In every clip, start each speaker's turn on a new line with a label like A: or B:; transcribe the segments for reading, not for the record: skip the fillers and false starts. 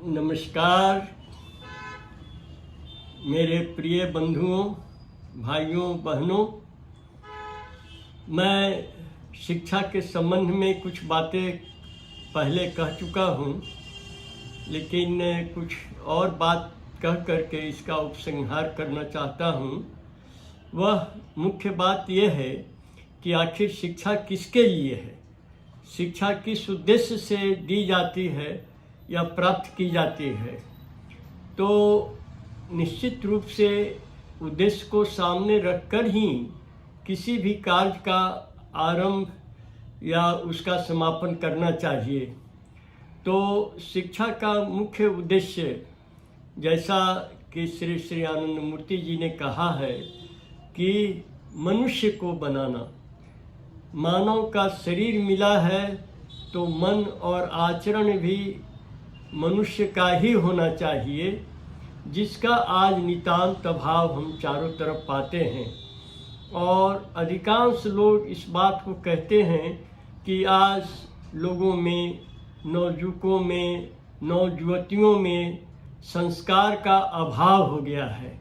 A: नमस्कार मेरे प्रिय बंधुओं, भाइयों, बहनों। मैं शिक्षा के संबंध में कुछ बातें पहले कह चुका हूँ, लेकिन कुछ और बात कह करके इसका उपसंहार करना चाहता हूँ। वह मुख्य बात यह है कि आखिर शिक्षा किसके लिए है, शिक्षा किस उद्देश्य से दी जाती है या प्राप्त की जाती है। तो निश्चित रूप से उद्देश्य को सामने रखकर ही किसी भी कार्य का आरंभ या उसका समापन करना चाहिए। तो शिक्षा का मुख्य उद्देश्य, जैसा कि श्री श्री आनंद मूर्ति जी ने कहा है कि मनुष्य को बनाना। मानव का शरीर मिला है तो मन और आचरण भी मनुष्य का ही होना चाहिए, जिसका आज नितांत अभाव हम चारों तरफ पाते हैं। और अधिकांश लोग इस बात को कहते हैं कि आज लोगों में, नवयुवकों में, नवयुवतियों में संस्कार का अभाव हो गया है।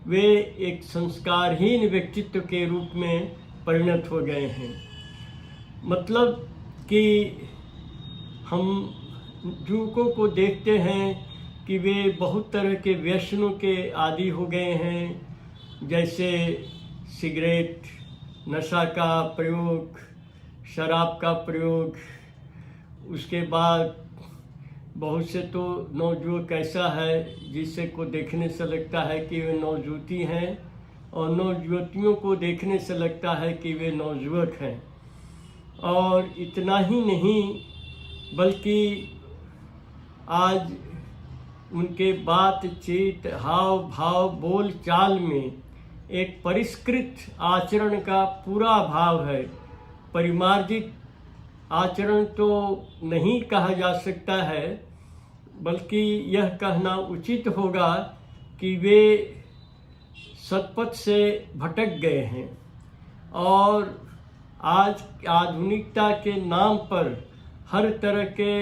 A: वे एक संस्कारहीन व्यक्तित्व के रूप में परिणत हो गए हैं। मतलब कि हम युवकों को देखते हैं कि वे बहुत तरह के व्यसनों के आदी हो गए हैं, जैसे सिगरेट, नशा का प्रयोग, शराब का प्रयोग। उसके बाद बहुत से तो नवयुवक ऐसा है जिससे को देखने से लगता है कि वे नवयुवती हैं, और नवयुवतियों को देखने से लगता है कि वे नवयुवक हैं। और इतना ही नहीं, बल्कि आज उनके बातचीत, हाव भाव, बोल चाल में एक परिष्कृत आचरण का पूरा अभाव है। परिमार्जित आचरण तो नहीं कहा जा सकता है, बल्कि यह कहना उचित होगा कि वे सतपथ से भटक गए हैं और आज आधुनिकता के नाम पर हर तरह के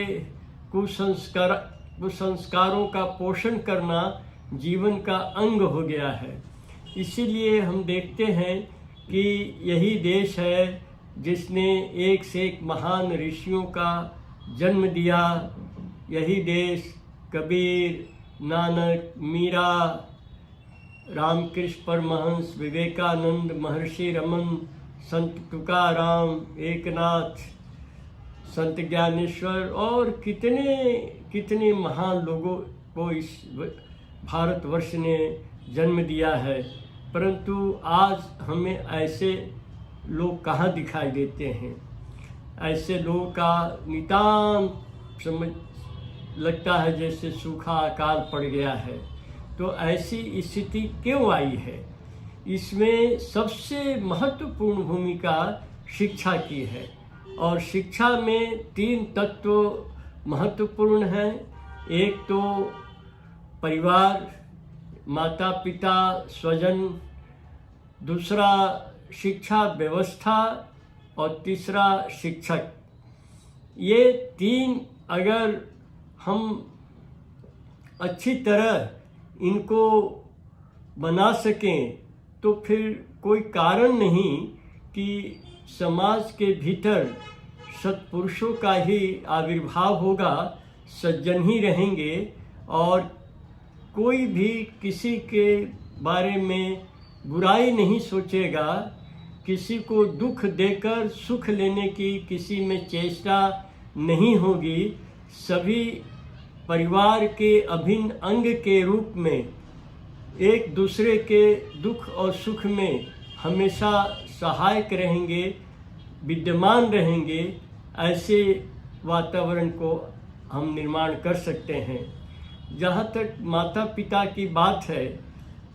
A: कुसंस्कारों का पोषण करना जीवन का अंग हो गया है। इसीलिए हम देखते हैं कि यही देश है जिसने एक से एक महान ऋषियों का जन्म दिया। यही देश कबीर, नानक, मीरा, रामकृष्ण परमहंस, विवेकानंद, महर्षि रमन, संत तुकाराम, एकनाथ, संत ज्ञानेश्वर और कितने महान लोगों को इस भारतवर्ष ने जन्म दिया है। परंतु आज हमें ऐसे लोग कहाँ दिखाई देते हैं। ऐसे लोगों का नितांत समझ लगता है जैसे सूखा अकाल पड़ गया है। तो ऐसी स्थिति क्यों आई है? इसमें सबसे महत्वपूर्ण भूमिका शिक्षा की है। और शिक्षा में 3 तत्व महत्वपूर्ण हैं। एक तो परिवार, माता पिता, स्वजन, दूसरा शिक्षा व्यवस्था और तीसरा शिक्षक। ये 3 अगर हम अच्छी तरह इनको बना सकें तो फिर कोई कारण नहीं कि समाज के भीतर सत्पुरुषों का ही आविर्भाव होगा, सज्जन ही रहेंगे और कोई भी किसी के बारे में बुराई नहीं सोचेगा। किसी को दुख देकर सुख लेने की किसी में चेष्टा नहीं होगी। सभी परिवार के अभिन्न अंग के रूप में एक दूसरे के दुख और सुख में हमेशा सहायक रहेंगे, विद्यमान रहेंगे। ऐसे वातावरण को हम निर्माण कर सकते हैं। जहाँ तक माता पिता की बात है,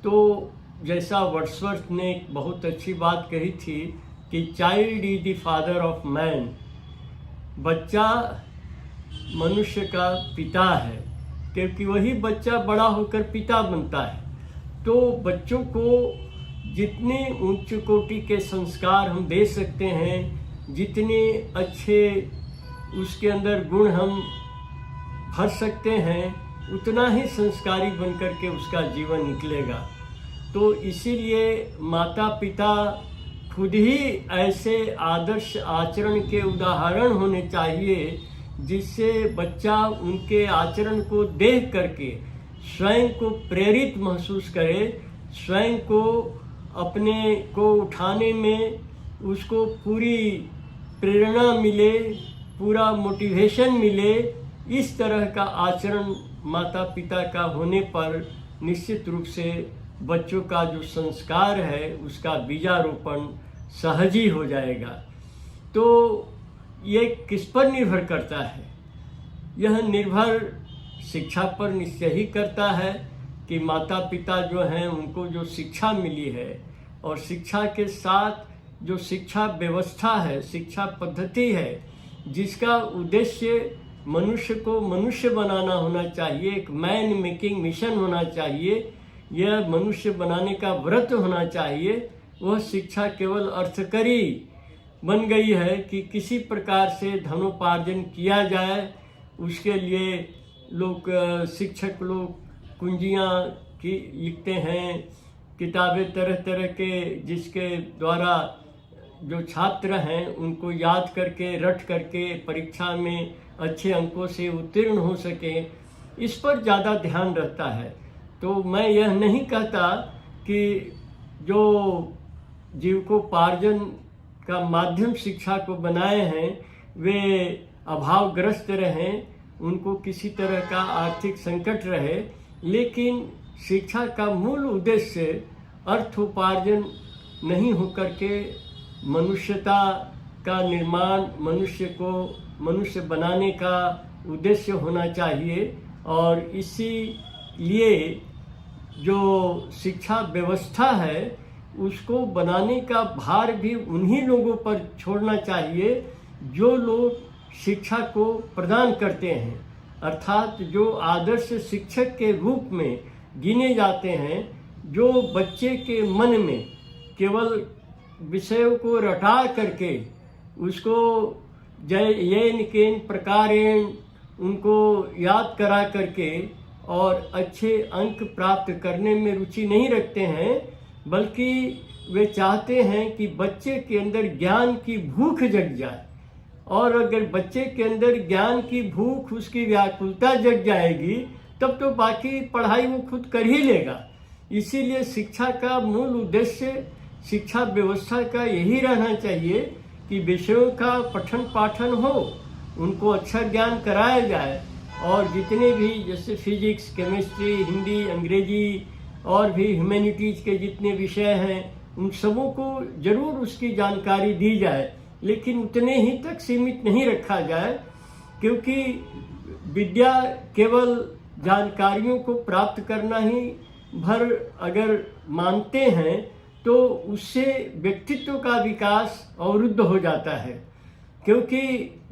A: तो जैसा वर्ड्सवर्थ ने एक बहुत अच्छी बात कही थी कि child is the father of man. बच्चा मनुष्य का पिता है, क्योंकि वही बच्चा बड़ा होकर पिता बनता है। तो बच्चों को जितने उच्च कोटि के संस्कार हम दे सकते हैं, जितने अच्छे उसके अंदर गुण हम भर सकते हैं, उतना ही संस्कारी बनकर के उसका जीवन निकलेगा। तो इसीलिए माता पिता खुद ही ऐसे आदर्श आचरण के उदाहरण होने चाहिए जिससे बच्चा उनके आचरण को देख करके स्वयं को प्रेरित महसूस करे, स्वयं को अपने को उठाने में उसको पूरी प्रेरणा मिले, पूरा मोटिवेशन मिले। इस तरह का आचरण माता पिता का होने पर निश्चित रूप से बच्चों का जो संस्कार है उसका बीजारोपण सहज ही हो जाएगा। तो ये किस पर निर्भर करता है? यह निर्भर शिक्षा पर निश्चय ही करता है कि माता पिता जो हैं उनको जो शिक्षा मिली है और शिक्षा के साथ जो शिक्षा व्यवस्था है, शिक्षा पद्धति है, जिसका उद्देश्य मनुष्य को मनुष्य बनाना होना चाहिए, एक मैन मेकिंग मिशन होना चाहिए, यह मनुष्य बनाने का व्रत होना चाहिए। वह शिक्षा केवल अर्थकरी बन गई है कि किसी प्रकार से धनोपार्जन किया जाए। उसके लिए लोग शिक्षक लोग कुंजियाँ की लिखते हैं, किताबें तरह तरह के, जिसके द्वारा जो छात्र हैं उनको याद करके रट करके परीक्षा में अच्छे अंकों से उत्तीर्ण हो सके, इस पर ज़्यादा ध्यान रहता है। तो मैं यह नहीं कहता कि जो जीविकोपार्जन का माध्यम शिक्षा को बनाए हैं वे अभावग्रस्त रहें, उनको किसी तरह का आर्थिक संकट रहे, लेकिन शिक्षा का मूल उद्देश्य अर्थोपार्जन नहीं होकर के मनुष्यता का निर्माण, मनुष्य को मनुष्य बनाने का उद्देश्य होना चाहिए। और इसीलिए जो शिक्षा व्यवस्था है उसको बनाने का भार भी उन्हीं लोगों पर छोड़ना चाहिए जो लोग शिक्षा को प्रदान करते हैं, अर्थात जो आदर्श शिक्षक के रूप में गिने जाते हैं, जो बच्चे के मन में केवल विषयों को रटा करके उसको येन केन प्रकारेण उनको याद करा करके और अच्छे अंक प्राप्त करने में रुचि नहीं रखते हैं, बल्कि वे चाहते हैं कि बच्चे के अंदर ज्ञान की भूख जग जाए। और अगर बच्चे के अंदर ज्ञान की भूख, उसकी व्याकुलता जग जाएगी, तब तो बाकी पढ़ाई वो खुद कर ही लेगा। इसीलिए शिक्षा का मूल उद्देश्य, शिक्षा व्यवस्था का यही रहना चाहिए कि विषयों का पठन पाठन हो, उनको अच्छा ज्ञान कराया जाए, और जितने भी जैसे फिजिक्स, केमिस्ट्री, हिंदी, अंग्रेजी और भी ह्यूमैनिटीज़ के जितने विषय हैं उन सबों को जरूर उसकी जानकारी दी जाए, लेकिन उतने ही तक सीमित नहीं रखा जाए, क्योंकि विद्या केवल जानकारियों को प्राप्त करना ही भर अगर मानते हैं तो उससे व्यक्तित्व का विकास अवरुद्ध हो जाता है। क्योंकि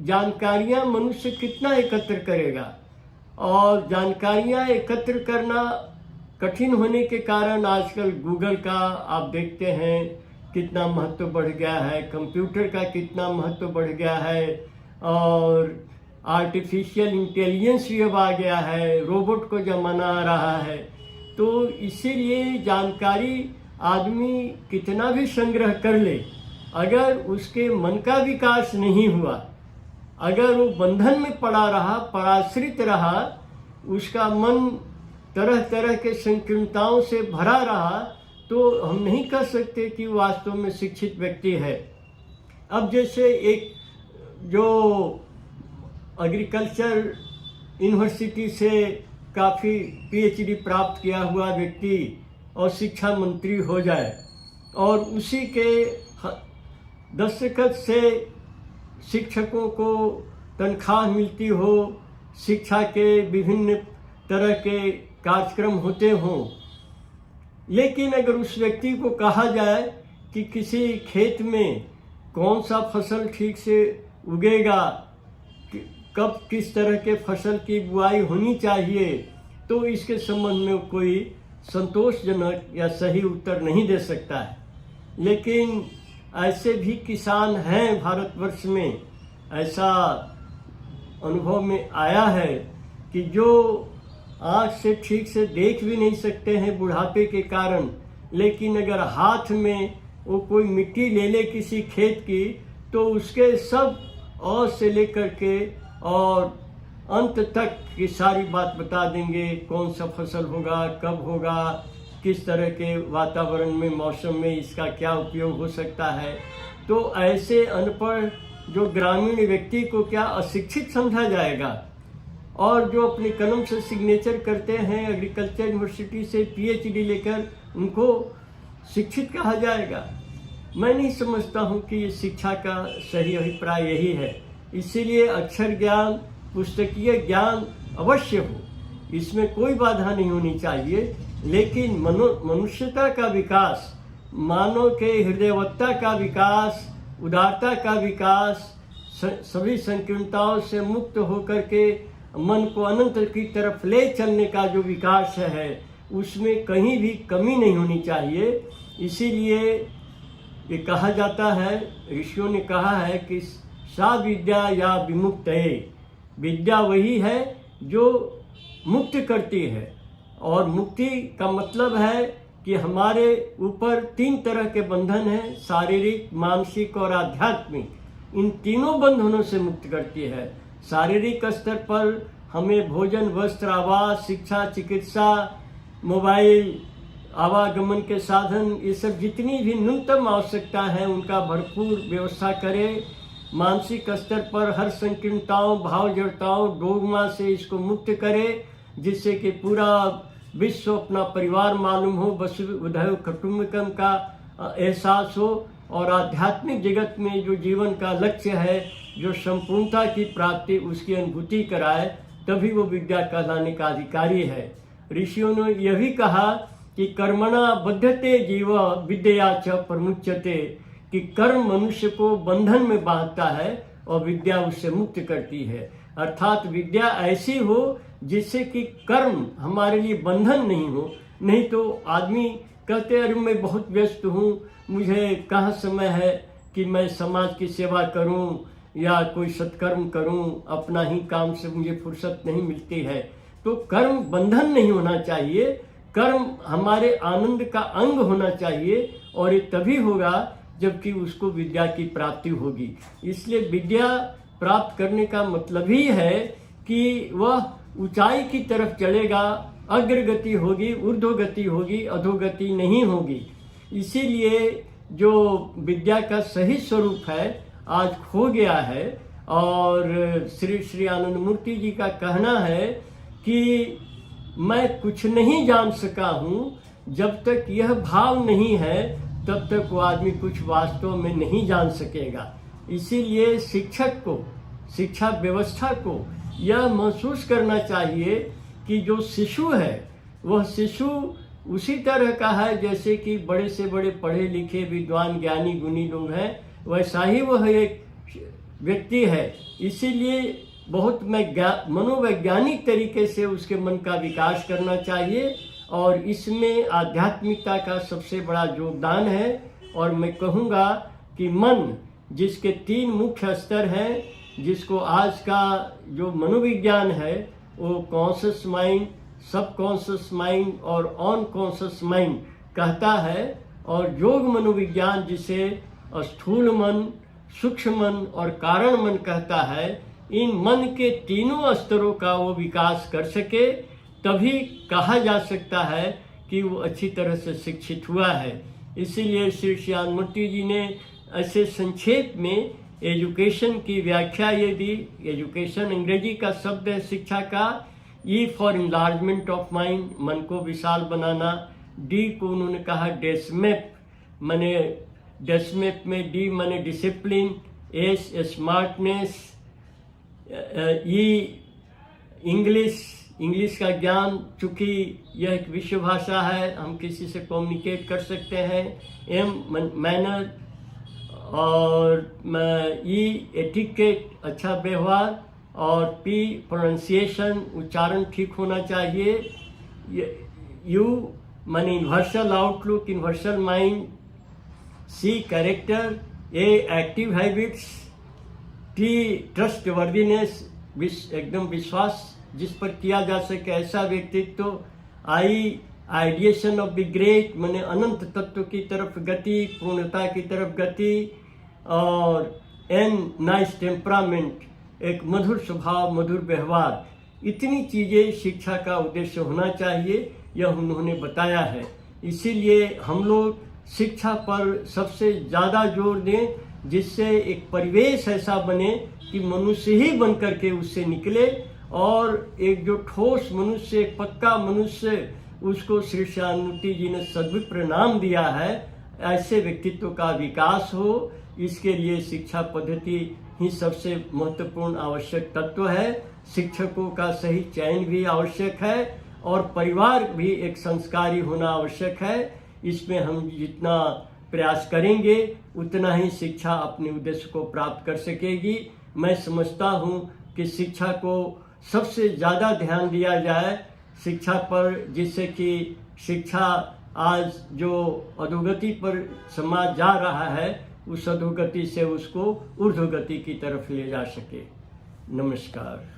A: जानकारियां मनुष्य कितना एकत्र करेगा, और जानकारियां एकत्र करना कठिन होने के कारण आजकल गूगल का आप देखते हैं कितना महत्व बढ़ गया है, कंप्यूटर का कितना महत्व बढ़ गया है, और आर्टिफिशियल इंटेलिजेंस भी अब आ गया है, रोबोट को जमाना आ रहा है। तो इसीलिए जानकारी आदमी कितना भी संग्रह कर ले, अगर उसके मन का विकास नहीं हुआ, अगर वो बंधन में पड़ा रहा, पराश्रित रहा, उसका मन तरह तरह के संकीर्णताओं से भरा रहा, तो हम नहीं कह सकते कि वास्तव में शिक्षित व्यक्ति है। अब जैसे एक जो एग्रीकल्चर यूनिवर्सिटी से काफ़ी पीएचडी प्राप्त किया हुआ व्यक्ति और शिक्षा मंत्री हो जाए, और उसी के दस्तखत से शिक्षकों को तनख्वाह मिलती हो, शिक्षा के विभिन्न तरह के कार्यक्रम होते हों, लेकिन अगर उस व्यक्ति को कहा जाए कि किसी खेत में कौन सा फसल ठीक से उगेगा, कब किस तरह के फसल की बुआई होनी चाहिए, तो इसके संबंध में कोई संतोषजनक या सही उत्तर नहीं दे सकता है। लेकिन ऐसे भी किसान हैं भारतवर्ष में, ऐसा अनुभव में आया है कि जो आँख से ठीक से देख भी नहीं सकते हैं बुढ़ापे के कारण, लेकिन अगर हाथ में वो कोई मिट्टी ले ले किसी खेत की तो उसके सब और से लेकर के और अंत तक की सारी बात बता देंगे, कौन सा फसल होगा, कब होगा, किस तरह के वातावरण में, मौसम में इसका क्या उपयोग हो सकता है। तो ऐसे अनपढ़ जो ग्रामीण व्यक्ति को क्या अशिक्षित समझा जाएगा, और जो अपने कलम से सिग्नेचर करते हैं एग्रीकल्चर यूनिवर्सिटी से पीएचडी लेकर, उनको शिक्षित कहा जाएगा। मैं नहीं समझता हूँ कि ये शिक्षा का सही अभिप्राय यही है। इसीलिए अक्षर ज्ञान, पुस्तकीय ज्ञान अवश्य हो, इसमें कोई बाधा नहीं होनी चाहिए, लेकिन मनुष्यता का विकास, मानव के हृदयवत्ता का विकास, उदारता का विकास, सभी संकीर्णताओं से मुक्त होकर के मन को अनंत की तरफ ले चलने का जो विकास है, उसमें कहीं भी कमी नहीं होनी चाहिए। इसीलिए ये कहा जाता है, ऋषियों ने कहा है कि सा विद्या या विमुक्त है, विद्या वही है जो मुक्त करती है। और मुक्ति का मतलब है कि हमारे ऊपर 3 तरह के बंधन हैं, शारीरिक, मानसिक और आध्यात्मिक। इन तीनों बंधनों से मुक्त करती है। शारीरिक स्तर पर हमें भोजन, वस्त्र, आवास, शिक्षा, चिकित्सा, मोबाइल, आवागमन के साधन, ये सब जितनी भी न्यूनतम आवश्यकता है उनका भरपूर व्यवस्था करें। मानसिक स्तर पर हर संकीर्णताओं, भाव जड़ताओं, डोगमा से इसको मुक्त करें, जिससे कि पूरा विश्व अपना परिवार मालूम हो, वसुधैव कुटुम्बकम का एहसास हो। और आध्यात्मिक जगत में जो जीवन का लक्ष्य है, जो संपूर्णता की प्राप्ति, उसकी अनुभूति कराए, तभी वो विद्या कहलाने का अधिकारी है। ऋषियों ने यह भी कहा कि कर्मणा बद्धते जीव विद्या च प्रमुच्यते, कि कर्म मनुष्य को बंधन में बांधता है और विद्या उससे मुक्त करती है। अर्थात विद्या ऐसी हो जिससे कि कर्म हमारे लिए बंधन नहीं हो। नहीं तो आदमी कहते अरे मैं बहुत व्यस्त हूँ, मुझे कहाँ समय है कि मैं समाज की सेवा करूँ या कोई सत्कर्म करूँ, अपना ही काम से मुझे फुर्सत नहीं मिलती है। तो कर्म बंधन नहीं होना चाहिए, कर्म हमारे आनंद का अंग होना चाहिए, और ये तभी होगा जबकि उसको विद्या की प्राप्ति होगी। इसलिए विद्या प्राप्त करने का मतलब ही है कि वह ऊंचाई की तरफ चलेगा, अग्रगति होगी, ऊर्ध्वगति होगी, अधोगति नहीं होगी। इसीलिए जो विद्या का सही स्वरूप है आज खो गया है। और श्री आनंद मूर्ति जी का कहना है कि मैं कुछ नहीं जान सका हूँ, जब तक यह भाव नहीं है तब तक वो आदमी कुछ वास्तव में नहीं जान सकेगा। इसीलिए शिक्षक को, शिक्षा व्यवस्था को यह महसूस करना चाहिए कि जो शिशु है वह शिशु उसी तरह का है जैसे कि बड़े से बड़े पढ़े लिखे विद्वान ज्ञानी गुणी लोग हैं, वैसा ही वह एक व्यक्ति है। इसीलिए बहुत मनोवैज्ञानिक तरीके से उसके मन का विकास करना चाहिए, और इसमें आध्यात्मिकता का सबसे बड़ा योगदान है। और मैं कहूँगा कि मन, जिसके 3 मुख्य स्तर हैं, जिसको आज का जो मनोविज्ञान है वो कॉन्शियस माइंड, सब कॉन्शियस माइंड और ऑन कॉन्शियस माइंड कहता है, और योग मनोविज्ञान जिसे स्थूल मन, सूक्ष्म मन और कारण मन कहता है, इन मन के तीनों स्तरों का वो विकास कर सके, तभी कहा जा सकता है कि वो अच्छी तरह से शिक्षित हुआ है। इसीलिए श्री आनंद मूर्ति जी ने ऐसे संक्षेप में एजुकेशन की व्याख्या ये दी। एजुकेशन अंग्रेजी का शब्द है शिक्षा का। E for enlargement of mind, मन को विशाल बनाना। डी को उन्होंने कहा डेस्मेप, माने डेस्मेप में डी माने डिसिप्लिन, एस स्मार्टनेस, ई इंग्लिश का ज्ञान, चूँकि यह एक विश्व भाषा है, हम किसी से कम्युनिकेट कर सकते हैं। एम मैनर, और ई एटिकेट, अच्छा व्यवहार, और पी प्रोनाउंसिएशन, उच्चारण ठीक होना चाहिए। यू माने universal outlook, universal mind. C character, A active habits, T trustworthiness, एकदम विश्वास जिस पर किया जा सके ऐसा व्यक्तित्व। आइडिएशन ऑफ द ग्रेट, माने अनंत तत्व की तरफ गति, पूर्णता की तरफ गति। और एन नाइस टेम्परामेंट, एक मधुर स्वभाव, मधुर व्यवहार। इतनी चीज़ें शिक्षा का उद्देश्य होना चाहिए, यह उन्होंने बताया है। इसीलिए हम लोग शिक्षा पर सबसे ज़्यादा जोर दें, जिससे एक परिवेश ऐसा बने कि मनुष्य ही बन करके उससे निकले, और एक जो ठोस मनुष्य, एक पक्का मनुष्य, उसको श्री श्यामूर्ति जी ने सद्विप्र नाम दिया है, ऐसे व्यक्तित्व का विकास हो। इसके लिए शिक्षा पद्धति ही सबसे महत्वपूर्ण आवश्यक तत्व है। शिक्षकों का सही चयन भी आवश्यक है, और परिवार भी एक संस्कारी होना आवश्यक है। इसमें हम जितना प्रयास करेंगे उतना ही शिक्षा अपने उद्देश्य को प्राप्त कर सकेगी। मैं समझता हूँ कि शिक्षा को सबसे ज़्यादा ध्यान दिया जाए शिक्षा पर, जिससे कि शिक्षा आज जो अधोगति पर समाज जा रहा है, उस अधोगति से उसको ऊर्ध्वगति की तरफ ले जा सके। नमस्कार।